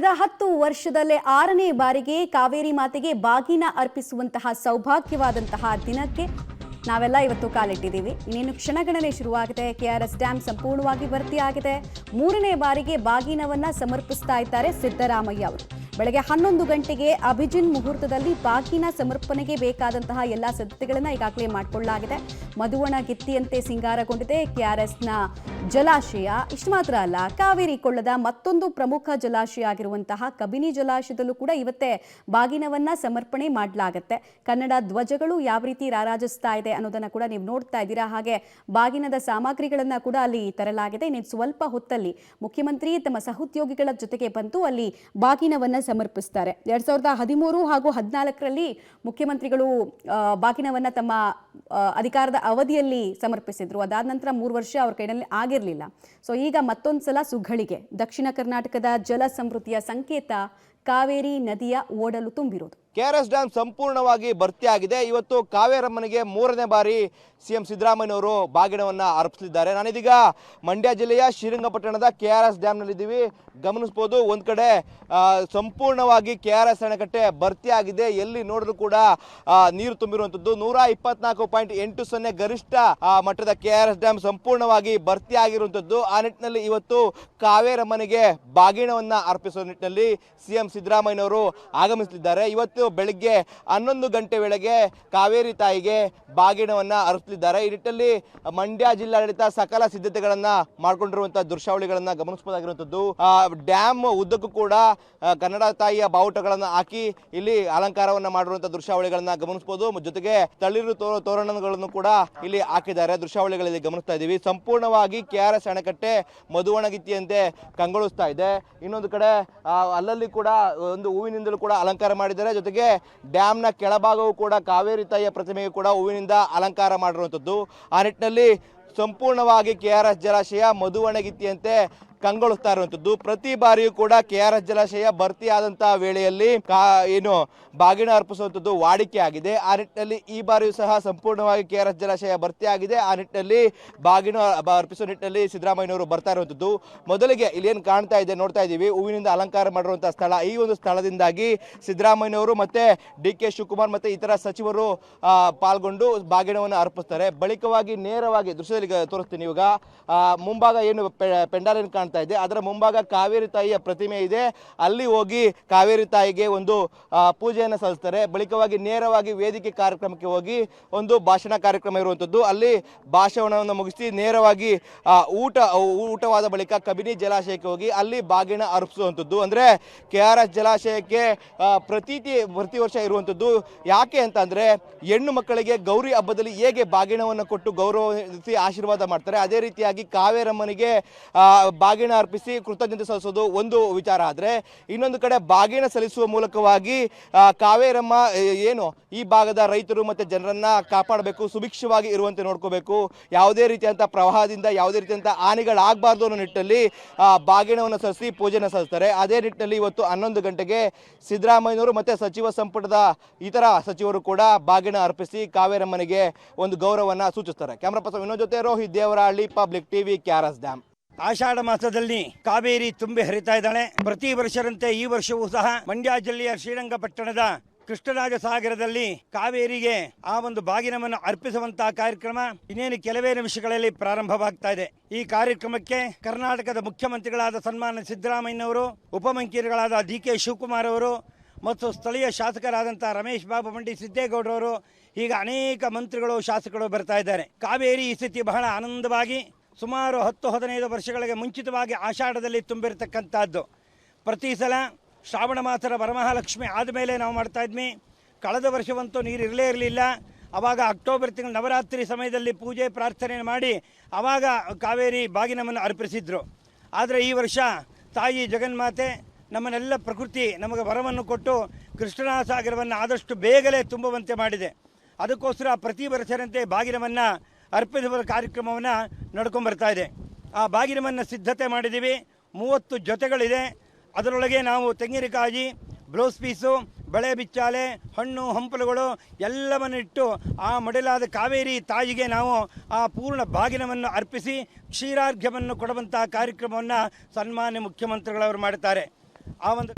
ಕಳೆದ 10 ವರ್ಷದಲ್ಲೇ 6ನೇ ಬಾರಿಗೆ ಕಾವೇರಿ ಮಾತೆಗೆ ಬಾಗಿನ ಅರ್ಪಿಸುವಂತಹ ಸೌಭಾಗ್ಯವಾದಂತಹ ದಿನಕ್ಕೆ ನಾವೆಲ್ಲ ಇವತ್ತು ಕಾಲಿಟ್ಟಿದ್ದೀವಿ. ಇನ್ನೇನು ಕ್ಷಣಗಣನೆ ಶುರುವಾಗಿದೆ. ಕೆಆರ್ಎಸ್ ಡ್ಯಾಮ್ ಸಂಪೂರ್ಣವಾಗಿ ಭರ್ತಿಯಾಗಿದೆ. 3ನೇ ಬಾರಿಗೆ ಬಾಗಿನವನ್ನ ಸಮರ್ಪಿಸ್ತಾ ಇದ್ದಾರೆ ಸಿದ್ದರಾಮಯ್ಯ ಅವರು. ಬೆಳಗ್ಗೆ 11 ಗಂಟೆಗೆ ಅಭಿಜಿನ್ ಮುಹೂರ್ತದಲ್ಲಿ ಬಾಗಿನ ಸಮರ್ಪಣೆಗೆ ಬೇಕಾದಂತಹ ಎಲ್ಲ ಸಿದ್ಧತೆಗಳನ್ನು ಈಗಾಗಲೇ ಮಾಡಿಕೊಳ್ಳಲಾಗಿದೆ. ಮಧುವಣಗಿತ್ತಿಯಂತೆ ಸಿಂಗಾರಗೊಂಡಿದೆ ಕೆಆರ್ಎಸ್ನ ಜಲಾಶಯ. ಇಷ್ಟು ಮಾತ್ರ ಅಲ್ಲ, ಕಾವೇರಿ ಕೊಳ್ಳದ ಮತ್ತೊಂದು ಪ್ರಮುಖ ಜಲಾಶಯ ಆಗಿರುವಂತಹ ಕಬಿನಿ ಜಲಾಶಯದಲ್ಲೂ ಕೂಡ ಇವತ್ತೇ ಬಾಗಿನವನ್ನ ಸಮರ್ಪಣೆ ಮಾಡಲಾಗುತ್ತೆ. ಕನ್ನಡ ಧ್ವಜಗಳು ಯಾವ ರೀತಿ ರಾರಾಜಿಸ್ತಾ ಇದೆ ಅನ್ನೋದನ್ನ ಕೂಡ ನೀವು ನೋಡ್ತಾ ಇದ್ದೀರಾ. ಹಾಗೆ ಬಾಗಿನದ ಸಾಮಗ್ರಿಗಳನ್ನ ಕೂಡ ಅಲ್ಲಿ ತರಲಾಗಿದೆ. ಇನ್ನು ಸ್ವಲ್ಪ ಹೊತ್ತಲ್ಲಿ ಮುಖ್ಯಮಂತ್ರಿ ತಮ್ಮ ಸಹೋದ್ಯೋಗಿಗಳ ಜೊತೆಗೆ ಬಂದು ಅಲ್ಲಿ ಬಾಗಿನವನ್ನ ಸಮರ್ಪಿಸ್ತಾರೆ. 2013 ಹಾಗೂ 2014ರಲ್ಲಿ ಮುಖ್ಯಮಂತ್ರಿಗಳು ಬಾಗಿನವನ್ನ ತಮ್ಮ ಅಧಿಕಾರದ ಅವಧಿಯಲ್ಲಿ ಸಮರ್ಪಿಸಿದ್ರು. ಅದಾದ ನಂತರ 3 ವರ್ಷ ಅವ್ರ ಕೈಯಲ್ಲಿ ಆಗಿರಲಿಲ್ಲ. ಸೊ ಈಗ ಮತ್ತೊಂದ್ಸಲ ಸುಘಳಿಗೆ ದಕ್ಷಿಣ ಕರ್ನಾಟಕದ ಜಲ ಸಮೃದ್ಧಿಯ ಸಂಕೇತ ಕಾವೇರಿ ನದಿಯ ಓಡಲು ತುಂಬಿರೋದು. ಕೆಆರ್ಎಸ್ ಡ್ಯಾಮ್ ಸಂಪೂರ್ಣವಾಗಿ ಭರ್ತಿಯಾಗಿದೆ. ಇವತ್ತು ಕಾವೇರಮ್ಮನಿಗೆ 3ನೇ ಬಾರಿ ಸಿಎಂ ಸಿದ್ದರಾಮಯ್ಯನವರು ಬಾಗಿನವನ್ನು ಅರ್ಪಿಸಲಿದ್ದಾರೆ. ನಾನಿದೀಗ ಮಂಡ್ಯ ಜಿಲ್ಲೆಯ ಶ್ರೀರಂಗಪಟ್ಟಣದ ಕೆಆರ್ಎಸ್ ಡ್ಯಾಮ್ನಲ್ಲಿದ್ದೀವಿ. ಗಮನಿಸ್ಬೋದು, ಒಂದು ಕಡೆ ಸಂಪೂರ್ಣವಾಗಿ ಕೆಆರ್ಎಸ್ ಅಣೆಕಟ್ಟೆ ಭರ್ತಿಯಾಗಿದೆ. ಎಲ್ಲಿ ನೋಡಿದ್ರು ಕೂಡ ನೀರು ತುಂಬಿರುವಂಥದ್ದು. 124.80 ಗರಿಷ್ಠ ಮಟ್ಟದ ಕೆಆರ್ಎಸ್ ಡ್ಯಾಮ್ ಸಂಪೂರ್ಣವಾಗಿ ಭರ್ತಿಯಾಗಿರುವಂಥದ್ದು. ಆ ನಿಟ್ಟಿನಲ್ಲಿ ಇವತ್ತು ಕಾವೇರಮ್ಮನಿಗೆ ಬಾಗಿನವನ್ನು ಅರ್ಪಿಸುವ ನಿಟ್ಟಿನಲ್ಲಿ ಸಿಎಂ ಸಿದ್ದರಾಮಯ್ಯನವರು ಆಗಮಿಸಲಿದ್ದಾರೆ. ಇವತ್ತು ಬೆಳಗ್ಗೆ 11 ಗಂಟೆ ವೇಳೆಗೆ ಕಾವೇರಿ ತಾಯಿಗೆ ಬಾಗಿನವನ್ನು ಅರ್ಪಿಸಲಿದ್ದಾರೆ. ಈ ನಿಟ್ಟಿನಲ್ಲಿ ಮಂಡ್ಯ ಜಿಲ್ಲಾಡಳಿತ ಸಕಲ ಸಿದ್ಧತೆಗಳನ್ನ ಮಾಡಿಕೊಂಡಿರುವಂತಹ ದೃಶ್ಯಾವಳಿಗಳನ್ನ ಗಮನಿಸಬಹುದಾಗಿರುವಂಥದ್ದು. ಡ್ಯಾಮ್ ಉದ್ದಕ್ಕೂ ಕೂಡ ಕನ್ನಡ ತಾಯಿಯ ಬಾವುಟಗಳನ್ನು ಹಾಕಿ ಇಲ್ಲಿ ಅಲಂಕಾರವನ್ನ ಮಾಡಿರುವಂತಹ ದೃಶ್ಯಾವಳಿಗಳನ್ನ ಗಮನಿಸಬಹುದು. ಜೊತೆಗೆ ತಳಿರು ತೋರಣಗಳನ್ನು ಕೂಡ ಇಲ್ಲಿ ಹಾಕಿದ್ದಾರೆ. ದೃಶ್ಯಾವಳಿಗಳಲ್ಲಿ ಗಮನಿಸ್ತಾ ಇದ್ದೀವಿ. ಸಂಪೂರ್ಣವಾಗಿ ಕೆಆರ್ಎಸ್ ಅಣೆಕಟ್ಟೆ ಮಧುವಣಗಿತ್ತಿಯಂತೆ ಕಂಗೊಳಿಸ್ತಾ ಇದೆ. ಇನ್ನೊಂದು ಕಡೆ ಅಲ್ಲಲ್ಲಿ ಕೂಡ ಒಂದು ಹೂವಿನಿಂದಲೂ ಕೂಡ ಅಲಂಕಾರ ಮಾಡಿದ್ದಾರೆ. ಜೊತೆಗೆ ಡ್ಯಾಮ್ನ ಕೆಳಭಾಗವೂ ಕೂಡ ಕಾವೇರಿ ತಾಯಿಯ ಪ್ರತಿಮೆಗೆ ಕೂಡ ಹೂವಿನಿಂದ ಅಲಂಕಾರ ಮಾಡಿರುವಂಥದ್ದು. ಆ ನಿಟ್ಟಿನಲ್ಲಿ ಸಂಪೂರ್ಣವಾಗಿ ಕೆಆರ್ಎಸ್ ಜಲಾಶಯ ಮಧುವಣಗಿತ್ತಿಯಂತೆ ಕಂಗೊಳಿಸ್ತಾ ಇರುವಂಥದ್ದು. ಪ್ರತಿ ಬಾರಿಯೂ ಕೂಡ ಕೆಆರ್ಎಸ್ ಜಲಾಶಯ ಭರ್ತಿಯಾದಂತಹ ವೇಳೆಯಲ್ಲಿ ಏನು ಬಾಗಿನ ಅರ್ಪಿಸುವಂಥದ್ದು ವಾಡಿಕೆ ಆಗಿದೆ. ಆ ನಿಟ್ಟಿನಲ್ಲಿ ಈ ಬಾರಿಯೂ ಸಹ ಸಂಪೂರ್ಣವಾಗಿ ಕೆಆರ್ಎಸ್ ಜಲಾಶಯ ಭರ್ತಿಯಾಗಿದೆ. ಆ ನಿಟ್ಟಿನಲ್ಲಿ ಬಾಗಿನ ಅರ್ಪಿಸುವ ನಿಟ್ಟಿನಲ್ಲಿ ಸಿದ್ದರಾಮಯ್ಯನವರು ಬರ್ತಾ ಇರುವಂಥದ್ದು. ಮೊದಲಿಗೆ ಇಲ್ಲಿ ಏನು ಕಾಣ್ತಾ ಇದೆ ನೋಡ್ತಾ ಇದ್ದೀವಿ, ಹೂವಿನಿಂದ ಅಲಂಕಾರ ಮಾಡಿರುವಂತಹ ಸ್ಥಳ. ಈ ಒಂದು ಸ್ಥಳದಿಂದಾಗಿ ಸಿದ್ದರಾಮಯ್ಯನವರು ಮತ್ತೆ ಡಿ.ಕೆ. ಶಿವಕುಮಾರ್ ಮತ್ತೆ ಇತರ ಸಚಿವರು ಪಾಲ್ಗೊಂಡು ಬಾಗಿನವನ್ನು ಅರ್ಪಿಸ್ತಾರೆ. ಬಳಿಕವಾಗಿ ನೇರವಾಗಿ ದೃಶ್ಯದಲ್ಲಿ ತೋರಿಸ್ತೀನಿ. ಇವಾಗ ಮುಂಭಾಗ ಏನು ಪೆಂಡಾಲ್ ಏನು ಕಾಣ್ತಾ ಇದೆ, ಅದರ ಮುಂಭಾಗ ಕಾವೇರಿ ತಾಯಿಯ ಪ್ರತಿಮೆ ಇದೆ. ಅಲ್ಲಿ ಹೋಗಿ ಕಾವೇರಿ ತಾಯಿಗೆ ಒಂದು ಪೂಜೆಯನ್ನು ಸಲ್ಲಿಸ್ತಾರೆ. ಬಳಿಕವಾಗಿ ನೇರವಾಗಿ ವೇದಿಕೆ ಕಾರ್ಯಕ್ರಮಕ್ಕೆ ಹೋಗಿ ಒಂದು ಭಾಷಣ ಕಾರ್ಯಕ್ರಮ ಇರುವಂಥದ್ದು. ಅಲ್ಲಿ ಭಾಷಣವನ್ನು ಮುಗಿಸಿ ನೇರವಾಗಿ ಊಟವಾದ ಬಳಿಕ ಕಬಿನಿ ಜಲಾಶಯಕ್ಕೆ ಹೋಗಿ ಅಲ್ಲಿ ಬಾಗಿನ ಅರ್ಪಿಸುವಂಥದ್ದು. ಅಂದ್ರೆ ಕೆಆರ್ಎಸ್ ಜಲಾಶಯಕ್ಕೆ ಪ್ರತಿ ವರ್ಷ ಇರುವಂಥದ್ದು. ಯಾಕೆ ಅಂತಂದ್ರೆ ಹೆಣ್ಣು ಮಕ್ಕಳಿಗೆ ಗೌರಿ ಹಬ್ಬದಲ್ಲಿ ಹೇಗೆ ಬಾಗಿನವನ್ನು ಕೊಟ್ಟು ಗೌರವಿಸಿ ಆಶೀರ್ವಾದ ಮಾಡ್ತಾರೆ, ಅದೇ ರೀತಿಯಾಗಿ ಕಾವೇರಮ್ಮನಿಗೆ ಬಾಗಿನ ಅರ್ಪಿಸಿ ಕೃತಜ್ಞತೆ ಸಲ್ಲಿಸೋದು ಒಂದು ವಿಚಾರ. ಆದರೆ ಇನ್ನೊಂದು ಕಡೆ ಬಾಗಿನ ಸಲ್ಲಿಸುವ ಮೂಲಕವಾಗಿ ಕಾವೇರಮ್ಮ ಏನು ಈ ಭಾಗದ ರೈತರು ಮತ್ತೆ ಜನರನ್ನ ಕಾಪಾಡಬೇಕು, ಸುಭಿಕ್ಷವಾಗಿ ಇರುವಂತೆ ನೋಡ್ಕೋಬೇಕು, ಯಾವುದೇ ರೀತಿಯಂತ ಪ್ರವಾಹದಿಂದ ಯಾವುದೇ ರೀತಿಯಂತ ಹಾನಿಗಳಾಗಬಾರ್ದು ಅನ್ನೋ ನಿಟ್ಟಿನಲ್ಲಿ ಬಾಗಿನವನ್ನು ಸಲ್ಲಿಸಿ ಪೂಜೆನ ಸಲ್ಲಿಸ್ತಾರೆ. ಅದೇ ನಿಟ್ಟಿನಲ್ಲಿ ಇವತ್ತು 11 ಗಂಟೆಗೆ ಸಿದ್ದರಾಮಯ್ಯನವರು ಮತ್ತೆ ಸಚಿವ ಸಂಪುಟದ ಇತರ ಸಚಿವರು ಕೂಡ ಬಾಗಿನ ಅರ್ಪಿಸಿ ಕಾವೇರಮ್ಮನಿಗೆ ಒಂದು ಗೌರವವನ್ನು ಸೂಚಿಸ್ತಾರೆ. ಕ್ಯಾಮರಾ ಪರ್ಸನ್ ವಿನೋದ್ ಜೊತೆ Rohit Devarahalli, public TV, KRS dam. Ashadha ಮಾಸದಲ್ಲಿ ಕಾವೇರಿ ತುಂಬಿ ಹರಿತಾ ಇದ್ದಾಳೆ. ಪ್ರತಿ ವರ್ಷದಂತೆ ಈ ವರ್ಷವೂ ಸಹ ಮಂಡ್ಯ ಜಿಲ್ಲೆಯ ಶ್ರೀರಂಗಪಟ್ಟಣದ ಕೃಷ್ಣರಾಜ ಸಾಗರದಲ್ಲಿ ಕಾವೇರಿಗೆ ಆ ಒಂದು ಬಾಗಿನವನ್ನು ಅರ್ಪಿಸುವಂತಹ ಕಾರ್ಯಕ್ರಮ ಇನ್ನೇನು ಕೆಲವೇ ನಿಮಿಷಗಳಲ್ಲಿ ಪ್ರಾರಂಭವಾಗ್ತಾ ಇದೆ. ಈ ಕಾರ್ಯಕ್ರಮಕ್ಕೆ ಕರ್ನಾಟಕದ ಮುಖ್ಯಮಂತ್ರಿಗಳಾದ ಸನ್ಮಾನ್ಯ ಸಿದ್ದರಾಮಯ್ಯನವರು, ಉಪಮುಖ್ಯಮಂತ್ರಿಗಳಾದ ಡಿ.ಕೆ. ಶಿವಕುಮಾರ್ ಅವರು ಮತ್ತು ಸ್ಥಳೀಯ ಶಾಸಕರಾದಂತಹ ರಮೇಶ್ ಬಾಬು ಮಂಡಿ ಸಿದ್ದೇಗೌಡರವರು, ಈಗ ಅನೇಕ ಮಂತ್ರಿಗಳು ಶಾಸಕರು ಬರ್ತಾ ಇದ್ದಾರೆ. ಕಾವೇರಿ ಈ ಸ್ಥಿತಿ ಬಹಳ ಆನಂದವಾಗಿ ಸುಮಾರು 10-15 ವರ್ಷಗಳಿಗೆ ಮುಂಚಿತವಾಗಿ ಆಷಾಢದಲ್ಲಿ ತುಂಬಿರತಕ್ಕಂಥದ್ದು. ಪ್ರತಿ ಸಲ ಶ್ರಾವಣ ಮಾಸದ ವರಮಹಾಲಕ್ಷ್ಮಿ ಆದಮೇಲೆ ನಾವು ಮಾಡ್ತಾ ಇದ್ವಿ. ಕಳೆದ ವರ್ಷವಂತೂ ನೀರು ಇರಲೇ ಇರಲಿಲ್ಲ. ಆವಾಗ ಅಕ್ಟೋಬರ್ ತಿಂಗಳು ನವರಾತ್ರಿ ಸಮಯದಲ್ಲಿ ಪೂಜೆ ಪ್ರಾರ್ಥನೆ ಮಾಡಿ ಆವಾಗ ಕಾವೇರಿ ಬಾಗಿನವನ್ನು ಅರ್ಪಿಸಿದ್ರು. ಆದರೆ ಈ ವರ್ಷ ತಾಯಿ ಜಗನ್ಮಾತೆ ನಮ್ಮನ್ನೆಲ್ಲ ಪ್ರಕೃತಿ ನಮಗೆ ವರವನ್ನು ಕೊಟ್ಟು ಕೃಷ್ಣರಾಜ ಸಾಗರವನ್ನು ಆದಷ್ಟು ಬೇಗನೆ ತುಂಬುವಂತೆ ಮಾಡಿದೆ. ಅದಕ್ಕೋಸ್ಕರ ಪ್ರತಿ ವರ್ಷದಂತೆ ಬಾಗಿನವನ್ನು ಅರ್ಪಿಸುವ ಕಾರ್ಯಕ್ರಮವನ್ನು ನಡ್ಕೊಂಡ್ಬರ್ತಾ ಇದೆ. ಆ ಬಾಗಿನವನ್ನು ಸಿದ್ಧತೆ ಮಾಡಿದ್ದೀವಿ. 30 ಜೊತೆಗಳಿದೆ. ಅದರೊಳಗೆ ನಾವು ತೆಂಗಿನಕಾಯಿ, ಬ್ಲೌಸ್ ಪೀಸು, ಬಳೆ ಬಿಚ್ಚಾಲೆ, ಹಣ್ಣು ಹಂಪಲುಗಳು ಎಲ್ಲವನ್ನು ಇಟ್ಟು ಆ ಮಡಿಲಾದ ಕಾವೇರಿ ತಾಯಿಗೆ ನಾವು ಆ ಪೂರ್ಣ ಬಾಗಿನವನ್ನು ಅರ್ಪಿಸಿ ಕ್ಷೀರಾರ್ಘ್ಯವನ್ನು ಕೊಡುವಂತಹ ಕಾರ್ಯಕ್ರಮವನ್ನು ಸನ್ಮಾನ್ಯ ಮುಖ್ಯಮಂತ್ರಿಗಳವರು ಮಾಡುತ್ತಾರೆ. ಆ ಒಂದು